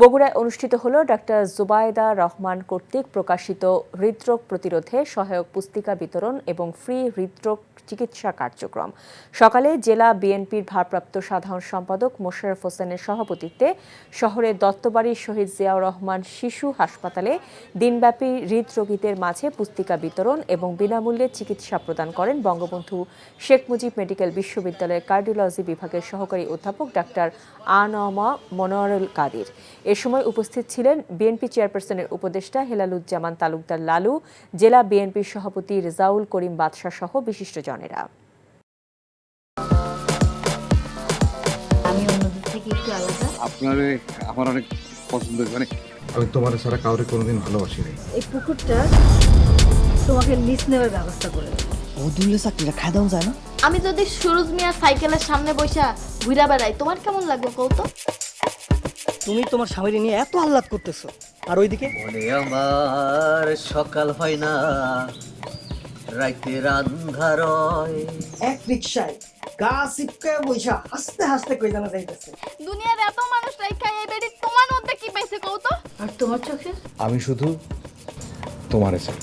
বগুড়ায় অনুষ্ঠিত হলো ডাক্তার জুবায়েদা রহমান কর্তৃক প্রকাশিত হৃদরোগ প্রতিরোধে সহায়ক পুস্তিকা বিতরণ এবং ফ্রি হৃদরোগ চিকিৎসা কার্যক্রম। সকালে জেলা বিএনপির ভারপ্রাপ্ত সাধারণ সম্পাদক মোশাররফ হোসেনের সভাপতিত্বে শহরের দত্তবাড়ির শহীদ জিয়াউর রহমান শিশু হাসপাতালে দিনব্যাপী হৃদরোগীদের মাঝে পুস্তিকা বিতরণ এবং বিনামূল্যে চিকিৎসা প্রদান করেন বঙ্গবন্ধু শেখ মুজিব মেডিকেল বিশ্ববিদ্যালয়ের কার্ডিওলজি বিভাগের সহকারী অধ্যাপক ডাক্তার আনমা মনোয়ারুল কাদির। এ সময় উপস্থিত ছিলেন বিএনপি চেয়ারপারসনের উপদেষ্টা হেলালুজ্জামান তালুকদার লালু, জেলা বিএনপির সভাপতি রেজাউল করিম বাদশা সহ বিশিষ্টজনেরা। আপনারে আমার অনেক পছন্দ, মানে আমি তোমার ছাড়া কাউরে কোনোদিন ভালোবাসি নাই। এই পুকুরটা তোমাকে লিজ নেওয়ার ব্যবস্থা করে ও দুলে চাকরিটা খাই দাও যায় না। আমি যদি সুরজ মিয়া সাইকেলের সামনে বসা ঘুরা বেড়াই, তোমার কেমন লাগবে কৌতো? তুমি তোমার স্বামীর নিয়ে এত আহ্লাদ করতেছো, আর ওইদিকে মনে আমার সকাল হয় না, রাইতের আন্ধার হয়। এক রিকশায় গা সিপকায় বইসা হাসতে হাসতে কই জানা যাইতেছে। দুনিয়ার এত মানুষ রাইখা এই বেডি তোমার মধ্যে কি পাইছে কৌতো? আর তোমার চোখে আমি শুধু তোমারে চাই।